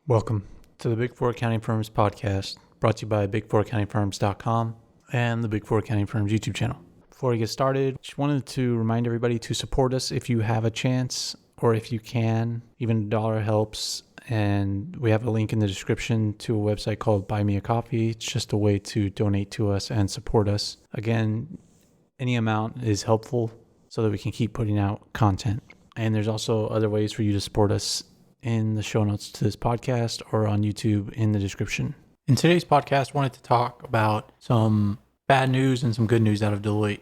Welcome to the Big Four Accounting Firms podcast, brought to you by big4accountingfirms.com and the Big Four Accounting Firms YouTube channel. Before we get started, just wanted to remind everybody to support us if you have a chance or if you can. Even $1 helps, and we have a link in the description to a website called Buy Me a Coffee. It's just a way to donate to us and support us. Again, any amount is helpful so that we can keep putting out content. And there's also other ways for you to support us in the show notes to this podcast or on YouTube in the description. In today's podcast, I wanted to talk about some bad news and some good news out of Deloitte.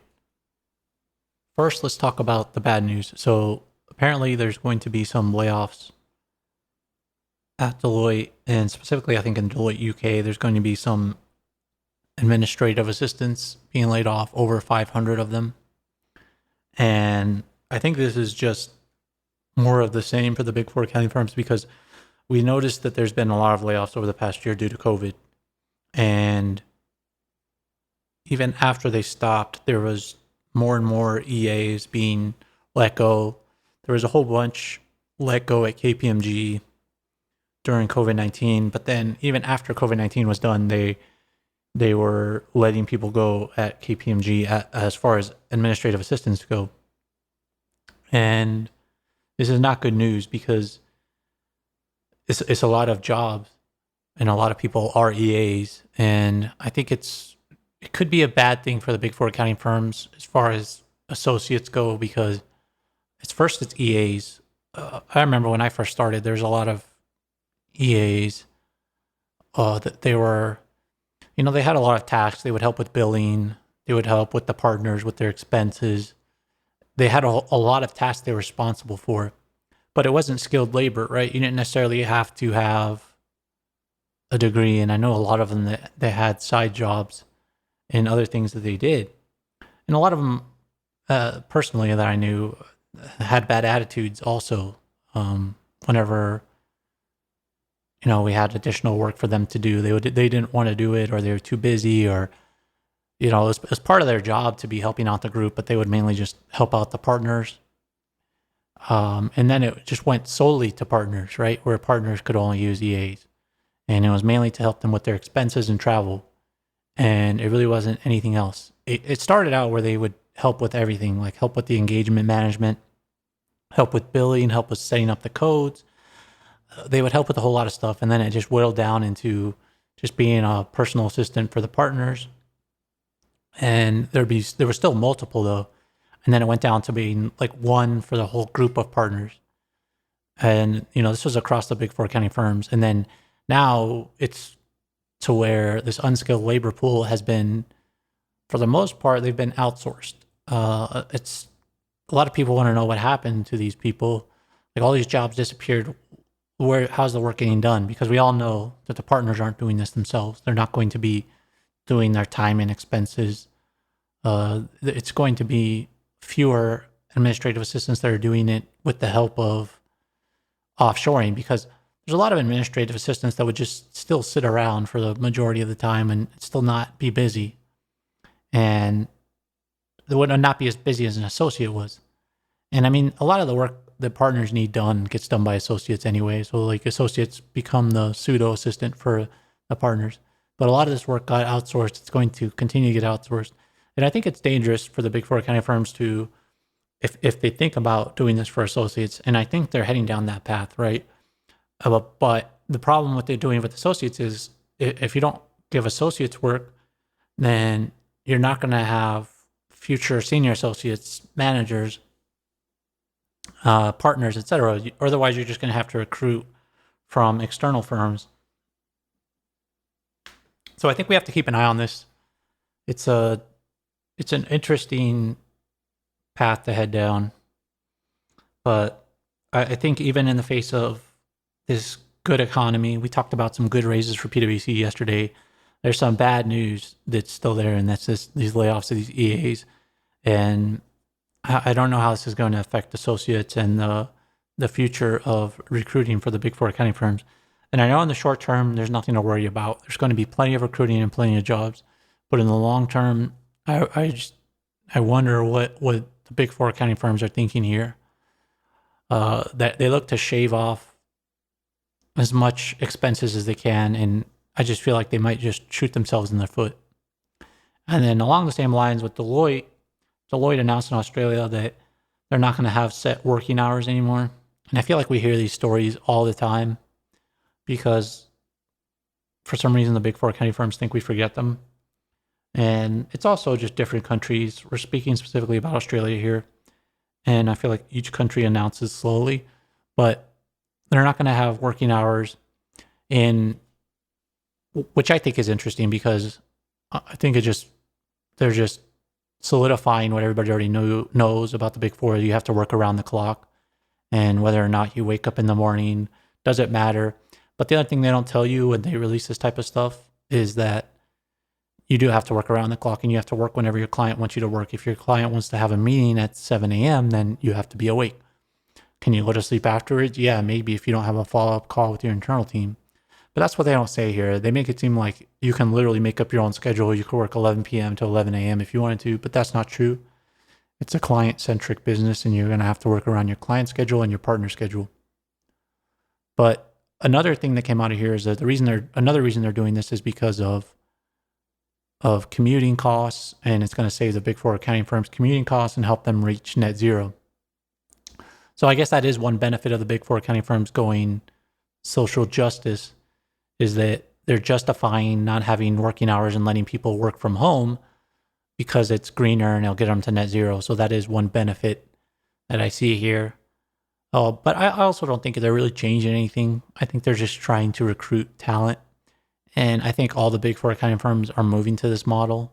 First, let's talk about the bad news. So apparently there's going to be some layoffs at Deloitte, and specifically I think in Deloitte UK, there's going to be some administrative assistants being laid off, over 500 of them. And I think this is just more of the same for the Big Four accounting firms, because we noticed that there's been a lot of layoffs over the past year due to COVID. And even after they stopped, there was more and more EAs being let go. There was a whole bunch let go at KPMG during COVID-19. But then even after COVID-19 was done, they were letting people go at KPMG as far as administrative assistants go. And this is not good news, because it's a lot of jobs and a lot of people are EAs. And I think it could be a bad thing for the Big Four accounting firms as far as associates go, because it's EAs. I remember when I first started, there's a lot of EAs that they were, they had a lot of tasks. They would help with billing. They would help with the partners with their expenses. They had a lot of tasks they were responsible for, but it wasn't skilled labor, right? You didn't necessarily have to have a degree. And I know a lot of them that they had side jobs and other things that they did. And a lot of them, personally, that I knew had bad attitudes also. Whenever, we had additional work for them to do, they didn't want to do it, or they were too busy, or it was part of their job to be helping out the group, but they would mainly just help out the partners. And then it just went solely to partners, right? Where partners could only use EAs. And it was mainly to help them with their expenses and travel. And it really wasn't anything else. It started out where they would help with everything, like help with the engagement management, help with billing, help with setting up the codes. They would help with a whole lot of stuff. And then it just whittled down into just being a personal assistant for the partners. And there were still multiple though. And then it went down to being like one for the whole group of partners. And, this was across the Big Four accounting firms. And then now it's to where this unskilled labor pool has been, for the most part, they've been outsourced. It's a lot of people want to know what happened to these people. Like, all these jobs disappeared. How's the work getting done? Because we all know that the partners aren't doing this themselves. They're not going to be doing their time and expenses. It's going to be fewer administrative assistants that are doing it with the help of offshoring, because there's a lot of administrative assistants that would just still sit around for the majority of the time and still not be busy. And they would not be as busy as an associate was. And I mean, a lot of the work that partners need done gets done by associates anyway. So like associates become the pseudo assistant for the partners. But a lot of this work got outsourced. It's going to continue to get outsourced. And I think it's dangerous for the Big Four accounting firms to, if they think about doing this for associates, and I think they're heading down that path, right? But the problem with doing with associates is, if you don't give associates work, then you're not going to have future senior associates, managers, partners, etc. Otherwise, you're just going to have to recruit from external firms. So I think we have to keep an eye on this. It's an interesting path to head down. But I think even in the face of this good economy, we talked about some good raises for PwC yesterday. There's some bad news that's still there, and that's these layoffs of these EAs. And I don't know how this is going to affect associates and the future of recruiting for the Big Four accounting firms. And I know in the short term, there's nothing to worry about. There's going to be plenty of recruiting and plenty of jobs. But in the long term, I wonder what the Big Four accounting firms are thinking here. That they look to shave off as much expenses as they can, and I just feel like they might just shoot themselves in the foot. And then along the same lines with Deloitte announced in Australia that they're not going to have set working hours anymore. And I feel like we hear these stories all the time because for some reason the big four accounting firms think we forget them. And it's also just different countries. We're speaking specifically about Australia here. And I feel like each country announces slowly, but they're not going to have working hours in, which I think is interesting because I think they're just solidifying what everybody already knows about the big four. You have to work around the clock, and whether or not you wake up in the morning doesn't matter. But the other thing they don't tell you when they release this type of stuff is that you do have to work around the clock, and you have to work whenever your client wants you to work. If your client wants to have a meeting at 7 a.m., then you have to be awake. Can you go to sleep afterwards? Yeah, maybe if you don't have a follow-up call with your internal team. But that's what they don't say here. They make it seem like you can literally make up your own schedule. You could work 11 p.m. to 11 a.m. if you wanted to, but that's not true. It's a client-centric business, and you're going to have to work around your client schedule and your partner schedule. But another thing that came out of here is that another reason they're doing this is because of commuting costs, and it's going to save the big four accounting firms commuting costs and help them reach net zero. So I guess that is one benefit of the big four accounting firms going social justice, is that they're justifying not having working hours and letting people work from home because it's greener and it'll get them to net zero. So that is one benefit that I see here. But I also don't think they're really changing anything. I think they're just trying to recruit talent. And I think all the big four accounting firms are moving to this model.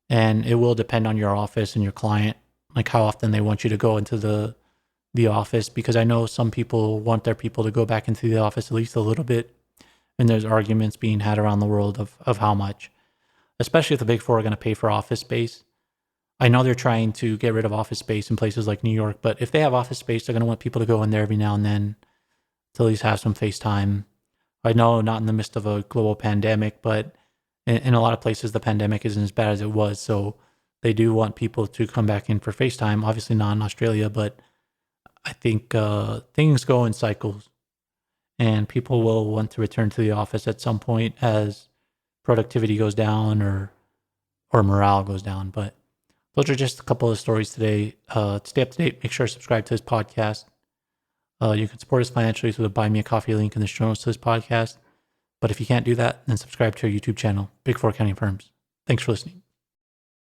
And it will depend on your office and your client, like how often they want you to go into the office, because I know some people want their people to go back into the office at least a little bit. And there's arguments being had around the world of how much, especially if the big four are going to pay for office space. I know they're trying to get rid of office space in places like New York, but if they have office space, they're going to want people to go in there every now and then to at least have some face time. I know not in the midst of a global pandemic, but in a lot of places, the pandemic isn't as bad as it was. So they do want people to come back in for FaceTime, obviously not in Australia, but I think things go in cycles, and people will want to return to the office at some point as productivity goes down or morale goes down. But those are just a couple of stories today. To stay up to date, make sure to subscribe to this podcast. You can support us financially through the Buy Me a Coffee link in the show notes to this podcast. But if you can't do that, then subscribe to our YouTube channel, Big Four Accounting Firms. Thanks for listening.